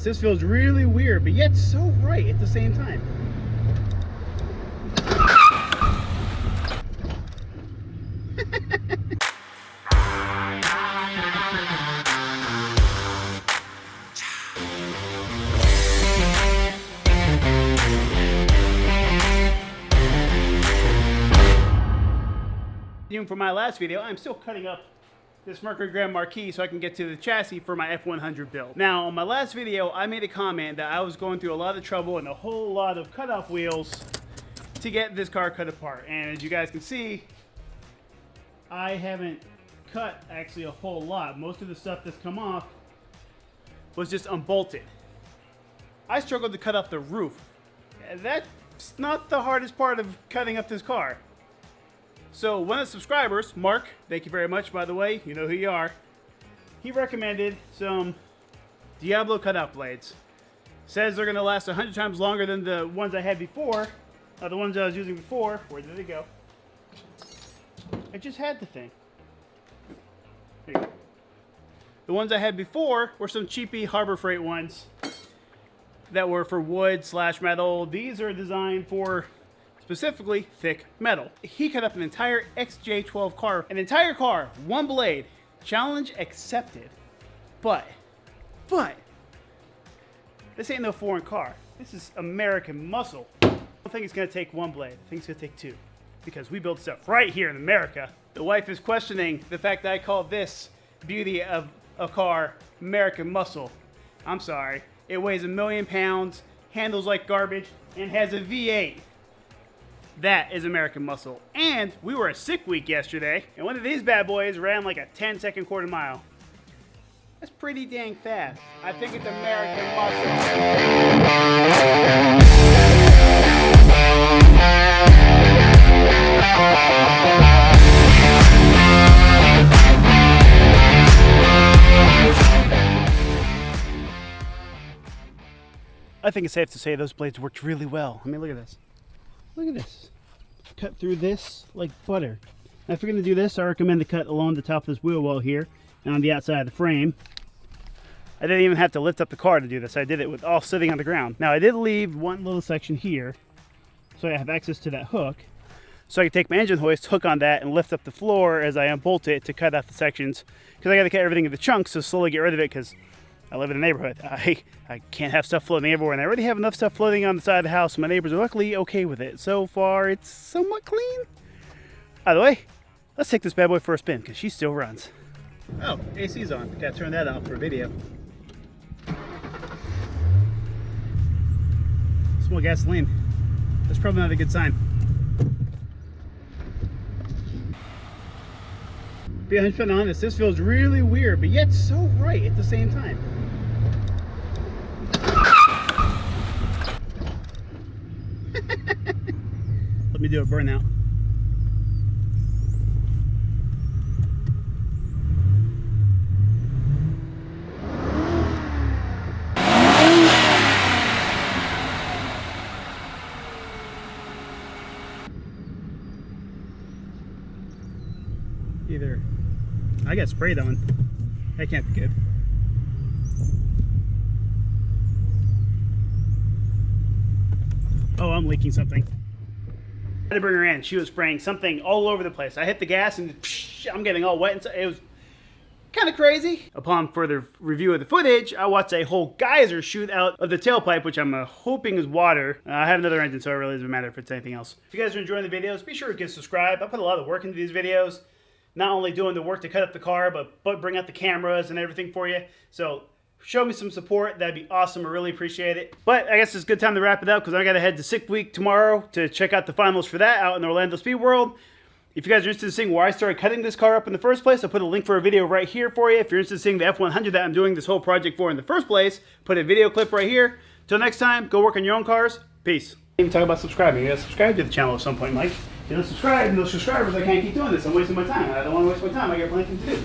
This feels really weird, but yet so right at the same time. For my last video, I'm still cutting up this Mercury Grand Marquis so I can get to the chassis for my F100 build. Now, on my last video, I made a comment that I was going through a lot of trouble and a whole lot of cut-off wheels to get this car cut apart. And as you guys can see, I haven't cut actually a whole lot. Most of the stuff that's come off was just unbolted. I struggled to cut off the roof. That's not the hardest part of cutting up this car. So one of the subscribers, Mark, thank you very much, by the way, you know who you are, he recommended some Diablo cutout blades. Says they're going to last 100 times longer than the ones I had before, the ones I was using before. Where did they go? I just had the thing. There you go. The ones I had before were some cheapy Harbor Freight ones that were for wood / metal. These are designed for specifically thick metal. He cut up an entire XJ12 car, an entire car, one blade. Challenge accepted. But, this ain't no foreign car. This is American muscle. I don't think it's gonna take one blade. I think it's gonna take two, because we build stuff right here in America. The wife is questioning the fact that I call this beauty of a car American muscle. I'm sorry. It weighs 1,000,000 pounds, handles like garbage, and has a V8. That is American muscle. And we were a sick week yesterday, and one of these bad boys ran like a 10-second quarter mile. That's pretty dang fast. I think it's American muscle. I think it's safe to say those blades worked really well. I mean, look at this. Look at this. Cut through this like butter. Now, if you're going to do this, I recommend to cut along the top of this wheel well here and on the outside of the frame. I didn't even have to lift up the car to do this. I did it with all sitting on the ground. Now, I did leave one little section here so I have access to that hook. So I can take my engine hoist, hook on that, and lift up the floor as I unbolt it to cut out the sections. Because I got to cut everything into chunks to slowly get rid of it, because I live in a neighborhood. I can't have stuff floating everywhere, and I already have enough stuff floating on the side of the house. My neighbors are luckily okay with it. So far, it's somewhat clean. By the way, let's take this bad boy for a spin, because she still runs. Oh, AC's on. Gotta turn that off for video. Smell gasoline. That's probably not a good sign. Be 100% honest, this feels really weird, but yet so right at the same time. Let me do a burnout. Either I got sprayed on. That can't be good. Oh, I'm leaking something. I had to bring her in. She was spraying something all over the place. I hit the gas and psh, I'm getting all wet. And it was kind of crazy. Upon further review of the footage, I watched a whole geyser shoot out of the tailpipe, which I'm hoping is water. I have another engine, so it really doesn't matter if it's anything else. If you guys are enjoying the videos, be sure to subscribe. I put a lot of work into these videos. Not only doing the work to cut up the car, but bring out the cameras and everything for you. So show me some support. That'd be awesome. I really appreciate it. But I guess it's a good time to wrap it up, because I got to head to Sick Week tomorrow to check out the finals for that out in Orlando Speed World. If you guys are interested in seeing where I started cutting this car up in the first place, I'll put a link for a video right here for you. If you're interested in seeing the F100 that I'm doing this whole project for in the first place, put a video clip right here. Till next time, go work on your own cars. Peace. Even talk about subscribing. You gotta subscribe to the channel at some point, Mike. If you don't subscribe, no subscribers, I can't keep doing this. I'm wasting my time. I don't want to waste my time. I got plenty to do.